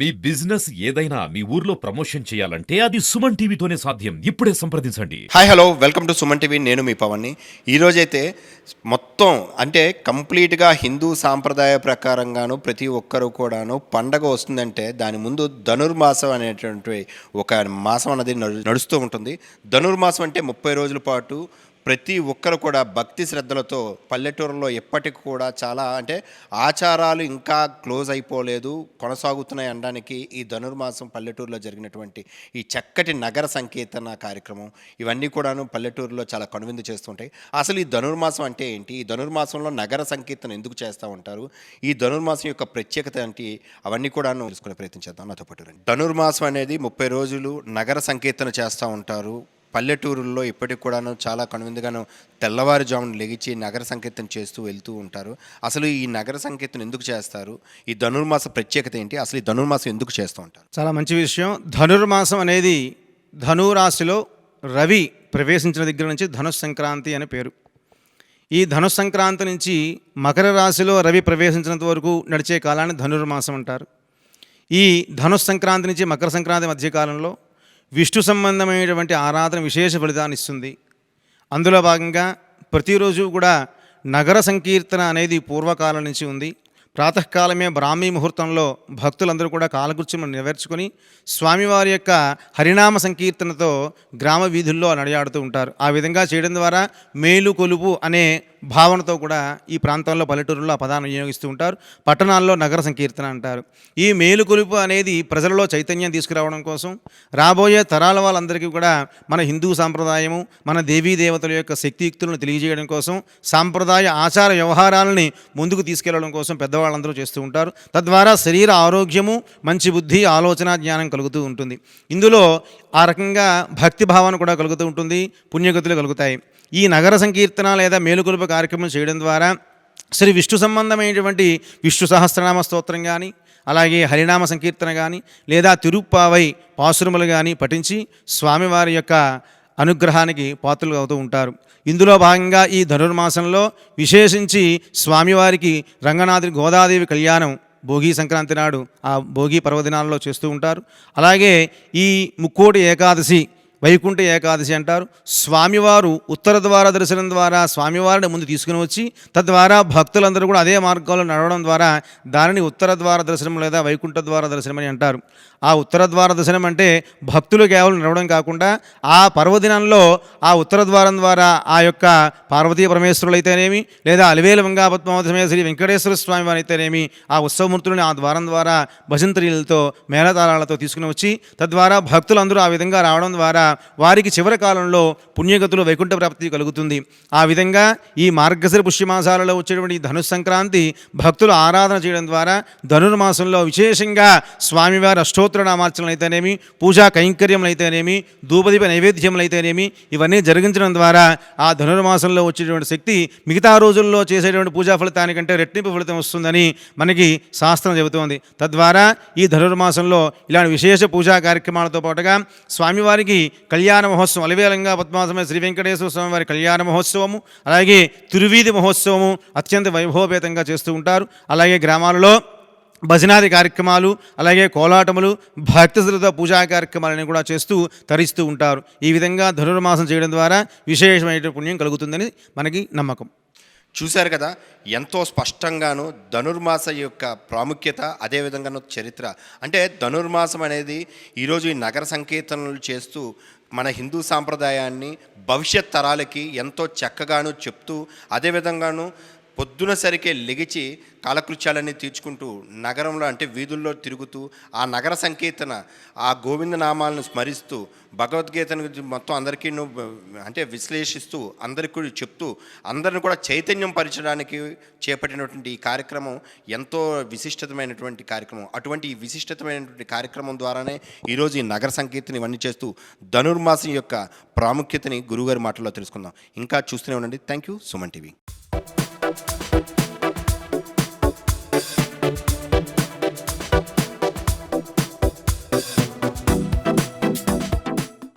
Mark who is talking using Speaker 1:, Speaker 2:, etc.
Speaker 1: మీ business ఏదైనా మీ ఊర్లో promotion చేయాలంటే అది సుమన్ టీవీతోనే సాధ్యం. ఇప్పుడే సంప్రదించండి.
Speaker 2: Hi hello welcome to Suman TV. నేను మీ పవన్ని. ఈరోజైతే మొత్తం అంటే కంప్లీట్గా హిందూ సాంప్రదాయ ప్రకారంగాను ప్రతి ఒక్కరు కూడాను పండగ వస్తుందంటే దాని ముందు ధనుర్మాసం అనేటువంటి ఒక మాసం అనేది నడుస్తూ ఉంటుంది. ధనుర్మాసం అంటే 30 రోజుల పాటు ప్రతి ఒక్కరు కూడా భక్తి శ్రద్ధలతో పల్లెటూరులో ఎప్పటికి కూడా చాలా అంటే ఆచారాలు ఇంకా క్లోజ్ అయిపోలేదు, కొనసాగుతున్నాయి అనడానికి ఈ ధనుర్మాసం పల్లెటూరులో జరిగినటువంటి ఈ చక్కటి నగర సంకీర్తన కార్యక్రమం ఇవన్నీ కూడాను పల్లెటూరులో చాలా కనువిందు చేస్తుంటాయి. అసలు ఈ ధనుర్మాసం అంటే ఏంటి, ఈ ధనుర్మాసంలో నగర సంకీర్తన ఎందుకు చేస్తూ ఉంటారు, ఈ ధనుర్మాసం యొక్క ప్రత్యేకత ఏంటి, అవన్నీ కూడాను తెలుసుకునే ప్రయత్నం చేద్దాం. నాతో పాటు రండి. ధనుర్మాసం అనేది 30 రోజులు నగర సంకీర్తన చేస్తూ ఉంటారు. పల్లెటూరుల్లో ఇప్పటికి కూడాను చాలా కనువిందుగాను తెల్లవారుజామున లెగిచి నగర సంకీర్తన చేస్తూ వెళ్తూ ఉంటారు. అసలు ఈ నగర సంకీర్తన ఎందుకు చేస్తారు, ఈ ధనుర్మాస ప్రత్యేకత ఏంటి, అసలు ఈ ధనుర్మాసం ఎందుకు చేస్తూ ఉంటారు?
Speaker 3: చాలా మంచి విషయం. ధనుర్మాసం అనేది ధనురాశిలో రవి ప్రవేశించిన దగ్గర నుంచి ధనుస్ సంక్రాంతి అనే పేరు. ఈ ధనుస్ సంక్రాంతి నుంచి మకర రాశిలో రవి ప్రవేశించినంత వరకు నడిచే కాలాన్ని ధనుర్మాసం అంటారు. ఈ ధనుస్ సంక్రాంతి నుంచి మకర సంక్రాంతి మధ్యకాలంలో విష్ణు సంబంధమైనటువంటి ఆరాధన విశేష ఫలితాన్ని ఇస్తుంది. అందులో భాగంగా ప్రతిరోజు కూడా నగర సంకీర్తన అనేది పూర్వకాలం నుంచి ఉంది. ప్రాతకాలమే బ్రాహ్మీ ముహూర్తంలో భక్తులందరూ కూడా కాలకృత్యములను నెరవేర్చుకొని స్వామివారి యొక్క హరినామ సంకీర్తనతో గ్రామ వీధుల్లో నడియాడుతూ ఉంటారు. ఆ విధంగా చేయడం ద్వారా మేలు కొలుపు అనే భావనతో కూడా ఈ ప్రాంతంలో పల్లెటూరులో ఆ పదాన్ని వినియోగిస్తూ ఉంటారు. పట్టణాల్లో నగర సంకీర్తన అంటారు. ఈ మేలు కొలుపు అనేది ప్రజలలో చైతన్యం తీసుకురావడం కోసం, రాబోయే తరాల వాళ్ళందరికీ కూడా మన హిందూ సాంప్రదాయము, మన దేవీ దేవతల యొక్క శక్తియుక్తులను తెలియజేయడం కోసం, సాంప్రదాయ ఆచార వ్యవహారాలని ముందుకు తీసుకెళ్లడం కోసం పెద్దవాళ్ళందరూ చేస్తూ ఉంటారు. తద్వారా శరీర ఆరోగ్యము, మంచి బుద్ధి, ఆలోచన, జ్ఞానం కలుగుతూ ఉంటుంది. ఇందులో ఆ రకంగా భక్తి భావన కూడా కలుగుతూ ఉంటుంది, పుణ్యగతులు కలుగుతాయి. ఈ నగర సంకీర్తన లేదా మేలుకొలుపు కార్యక్రమం చేయడం ద్వారా శ్రీ విష్ణు సంబంధమైనటువంటి విష్ణు సహస్రనామ స్తోత్రం కానీ, అలాగే హరినామ సంకీర్తన కానీ, లేదా తిరుప్పావై పాసురములు కానీ పఠించి స్వామివారి యొక్క అనుగ్రహానికి పాత్రలు అవుతూ ఉంటారు. ఇందులో భాగంగా ఈ ధనుర్మాసంలో విశేషించి స్వామివారికి రంగనాథుడి గోదాదేవి కళ్యాణం భోగి సంక్రాంతి నాడు ఆ భోగి పర్వదినాల్లో చేస్తూ ఉంటారు. అలాగే ఈ ముక్కోటి ఏకాదశి, వైకుంఠ ఏకాదశి అంటారు. స్వామివారు ఉత్తర ద్వార దర్శనం ద్వారా స్వామివారిని ముందు తీసుకుని వచ్చి తద్వారా భక్తులందరూ కూడా అదే మార్గంలో నడవడం ద్వారా దానిని ఉత్తర ద్వార దర్శనం లేదా వైకుంఠ ద్వార దర్శనం అని అంటారు. ఆ ఉత్తర ద్వార దర్శనం అంటే భక్తులు కేవలం నడవడం కాకుండా ఆ పర్వదినంలో ఆ ఉత్తర ద్వారం ద్వారా ఆ యొక్క పార్వతీ పరమేశ్వరులు అయితేనేమి, లేదా అలివేలు మంగాపద్మావతి సమేత శ్రీ వెంకటేశ్వర స్వామి వారు అయితేనేమి ఆ ఉత్సవమూర్తులని ఆ ద్వారం ద్వారా భజంత్రీలతో మేళతాళాలతో తీసుకుని వచ్చి తద్వారా భక్తులందరూ ఆ విధంగా రావడం ద్వారా వారికి చివరి కాలంలో పుణ్యగతులు వైకుంఠ ప్రాప్తి కలుగుతుంది. ఆ విధంగా ఈ మార్గశిర పుష్యమాసాలలో వచ్చేటువంటి ధనుస్ సంక్రాంతి భక్తులు ఆరాధన చేయడం ద్వారా ధనుర్మాసంలో విశేషంగా స్వామివారి అష్టోత్తరనామార్చనలు అయితేనేమి, పూజా కైంకర్యములు అయితేనేమి, ధూపదీప నైవేద్యములు అయితేనేమి ఇవన్నీ జరిగించడం ద్వారా ఆ ధనుర్మాసంలో వచ్చేటువంటి శక్తి మిగతా రోజుల్లో చేసేటువంటి పూజా ఫలితానికంటే రెట్టింపు ఫలితం వస్తుందని మనకి శాస్త్రం చెబుతోంది. తద్వారా ఈ ధనుర్మాసంలో ఇలాంటి విశేష పూజా కార్యక్రమాలతో పాటుగా స్వామివారికి కళ్యాణ మహోత్సవం, అలివేలంగా పద్మాసమే శ్రీ వెంకటేశ్వర స్వామి వారి కళ్యాణ మహోత్సవము, అలాగే తిరువీధి మహోత్సవము అత్యంత వైభవపేతంగా చేస్తూ ఉంటారు. అలాగే గ్రామాలలో భజనాది కార్యక్రమాలు, అలాగే కోలాటములు, భక్తి శ్రద్ధ పూజా కార్యక్రమాలని కూడా చేస్తూ తరిస్తూ ఉంటారు. ఈ విధంగా ధనుర్మాసం చేయడం ద్వారా విశేషమైన పుణ్యం కలుగుతుందని మనకి నమ్మకం.
Speaker 2: చూశారు కదా, ఎంతో స్పష్టంగాను ధనుర్మాస యొక్క ప్రాముఖ్యత, అదేవిధంగాను చరిత్ర. అంటే ధనుర్మాసం అనేది ఈరోజు ఈ నగర సంకీర్తనలు చేస్తూ మన హిందూ సాంప్రదాయాన్ని భవిష్యత్ తరాలకి ఎంతో చక్కగాను చెప్తూ, అదేవిధంగాను పొద్దున సరికే లెగిచి కాలకృత్యాలన్నీ తీర్చుకుంటూ నగరంలో అంటే వీధుల్లో తిరుగుతూ ఆ నగర సంకీర్తన, ఆ గోవింద నామాలను స్మరిస్తూ భగవద్గీతను మొత్తం అందరికీ అంటే విశ్లేషిస్తూ అందరికీ కూడా చెప్తూ అందరిని కూడా చైతన్యం పరచడానికి చేపట్టినటువంటి ఈ కార్యక్రమం ఎంతో విశిష్టమైనటువంటి కార్యక్రమం. అటువంటి ఈ విశిష్టమైనటువంటి కార్యక్రమం ద్వారానే ఈరోజు ఈ నగర సంకీర్తన ఇవన్నీ చేస్తూ ధనుర్మాసం యొక్క ప్రాముఖ్యతని గురువుగారి మాటల్లో తెలుసుకుందాం. ఇంకా చూస్తూనే ఉండండి. Thank you. సుమన్ టీవీ.